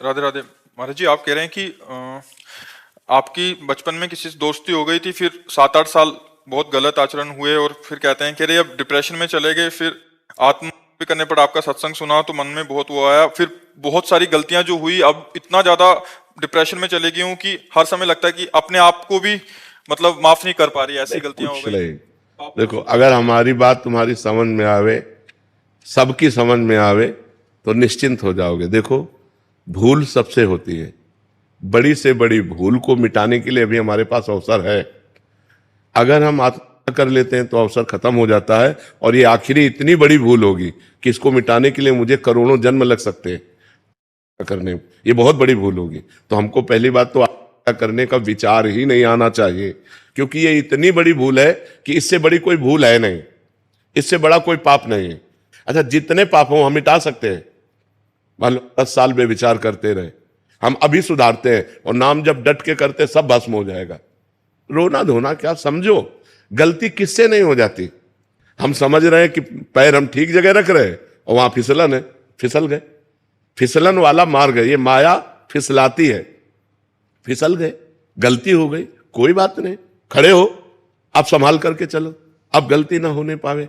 राधे राधे। महाराज जी, आप कह रहे हैं कि आपकी बचपन में किसी से दोस्ती हो गई थी, फिर 7-8 साल बहुत गलत आचरण हुए और फिर कहते हैं कि अरे अब डिप्रेशन में चले गए, फिर आत्महत्या करने पर आपका सत्संग सुना तो मन में बहुत वो आया, फिर बहुत सारी गलतियां जो हुई, अब इतना ज्यादा डिप्रेशन में चले गई हूँ कि हर समय लगता है कि अपने आप को भी मतलब माफ नहीं कर पा रही, ऐसी गलतियां हो कुछ गई। नहीं। देखो, अगर हमारी बात तुम्हारी समझ में आवे, सबकी समझ में आवे, तो निश्चिंत हो जाओगे। देखो, भूल सबसे होती है। बड़ी से बड़ी भूल को मिटाने के लिए अभी हमारे पास अवसर है। अगर हम आत्महत्या कर लेते हैं तो अवसर खत्म हो जाता है, और ये आखिरी इतनी बड़ी भूल होगी कि इसको मिटाने के लिए मुझे करोड़ों जन्म लग सकते हैं करने। ये बहुत बड़ी भूल होगी। तो हमको पहली बात तो आत्महत्या करने का विचार ही नहीं आना चाहिए, क्योंकि ये इतनी बड़ी भूल है कि इससे बड़ी कोई भूल है नहीं, इससे बड़ा कोई पाप नहीं है। अच्छा, जितने पाप हो हम मिटा सकते हैं। मान लो 10 साल बेविचार करते रहे, हम अभी सुधारते हैं और नाम जब डट के करते सब भस्म हो जाएगा। रोना धोना क्या, समझो गलती किससे नहीं हो जाती। हम समझ रहे हैं कि पैर हम ठीक जगह रख रहे हैं और वहां फिसलन है, फिसल गए। फिसलन वाला मार्ग है, ये माया फिसलाती है। फिसल गए, गलती हो गई, कोई बात नहीं, खड़े हो, अब संभाल करके चलो, अब गलती ना होने पावे।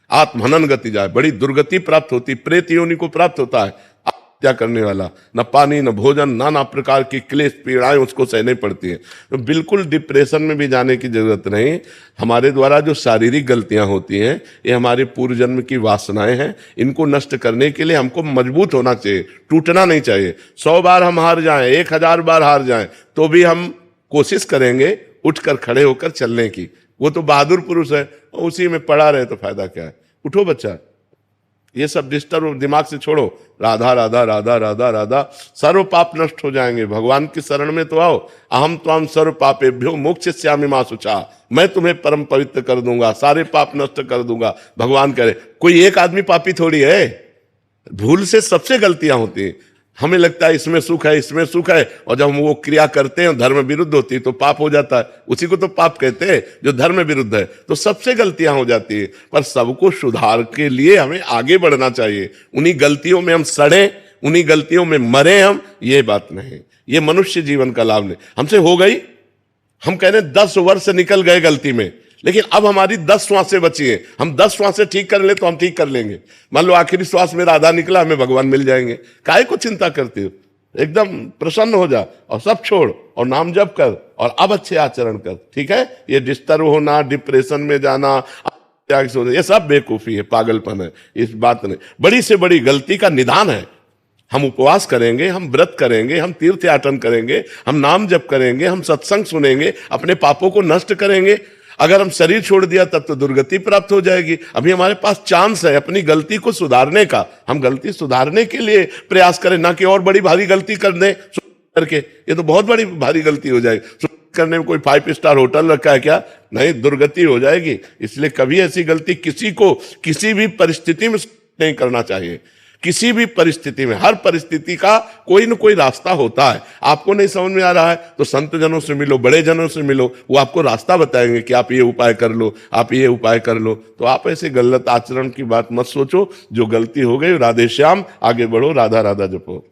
आत्महनन गति जाए, बड़ी दुर्गति प्राप्त होती, प्रेत योनि को प्राप्त होता है आत्महत्या करने वाला। न पानी न भोजन, नाना प्रकार की क्लेश पीड़ाएं उसको सहने पड़ती है। तो बिल्कुल डिप्रेशन में भी जाने की जरूरत नहीं। हमारे द्वारा जो शारीरिक गलतियां होती हैं, ये हमारे पूर्व जन्म की वासनाएं हैं। इनको नष्ट करने के लिए हमको मजबूत होना चाहिए, टूटना नहीं चाहिए। 100 बार हम हार जाएं, 1000 बार हार जाएं, तो भी हम कोशिश करेंगे उठकर खड़े होकर चलने की। वो तो बहादुर पुरुष है, उसी में पड़ा रहे तो फायदा क्या है। उठो बच्चा, ये सब डिस्टर्ब दिमाग से छोड़ो। राधा राधा राधा राधा राधा, सर्व पाप नष्ट हो जाएंगे। भगवान की शरण में तो आओ। अहम त्वाम सर्व पापेभ्यो मोक्षयिष्यामि मा शुचा, मैं तुम्हें परम पवित्र कर दूंगा, सारे पाप नष्ट कर दूंगा। भगवान करे, कोई एक आदमी पापी थोड़ी है। भूल से सबसे गलतियां होती हैं। हमें लगता है इसमें सुख है, इसमें सुख है, और जब हम वो क्रिया करते हैं धर्म विरुद्ध होती है तो पाप हो जाता है। उसी को तो पाप कहते हैं जो धर्म विरुद्ध है। तो सबसे गलतियां हो जाती है, पर सबको सुधार के लिए हमें आगे बढ़ना चाहिए। उन्हीं गलतियों में हम सड़े, उन्हीं गलतियों में मरे हम, ये बात नहीं। ये मनुष्य जीवन का लाभ नहीं। हमसे हो गई, हम कह रहे 10 वर्ष निकल गए गलती में, लेकिन अब हमारी 10 श्वासें बची हैं। हम 10 श्वासें ठीक कर ले तो हम ठीक कर लेंगे। मान लो आखिरी श्वास मेरा आधा निकला, हमें भगवान मिल जाएंगे। काहे को चिंता करते हो, एकदम प्रसन्न हो जा और सब छोड़ और नाम जप कर और अब अच्छे आचरण कर। ठीक है, ये डिस्टर्ब होना, डिप्रेशन में जाना, ये सब बेवकूफी है, पागलपन है। इस बात नहीं, बड़ी से बड़ी गलती का निदान है। हम उपवास करेंगे, हम व्रत करेंगे, हम तीर्थ याटन करेंगे, हम नाम जप करेंगे, हम सत्संग सुनेंगे, अपने पापों को नष्ट करेंगे। अगर हम शरीर छोड़ दिया तब तो दुर्गति प्राप्त हो जाएगी। अभी हमारे पास चांस है अपनी गलती को सुधारने का। हम गलती सुधारने के लिए प्रयास करें, ना कि और बड़ी भारी गलती कर दें करके। ये तो बहुत बड़ी भारी गलती हो जाएगी। करने में कोई 5 स्टार होटल रखा है क्या? नहीं, दुर्गति हो जाएगी। इसलिए कभी ऐसी गलती किसी को किसी भी परिस्थिति में नहीं करना चाहिए। किसी भी परिस्थिति में, हर परिस्थिति का कोई न कोई रास्ता होता है। आपको नहीं समझ में आ रहा है तो संत जनों से मिलो, बड़े जनों से मिलो, वो आपको रास्ता बताएंगे कि आप ये उपाय कर लो, आप ये उपाय कर लो। तो आप ऐसे गलत आचरण की बात मत सोचो। जो गलती हो गई, राधे श्याम, आगे बढ़ो, राधा राधा जपो।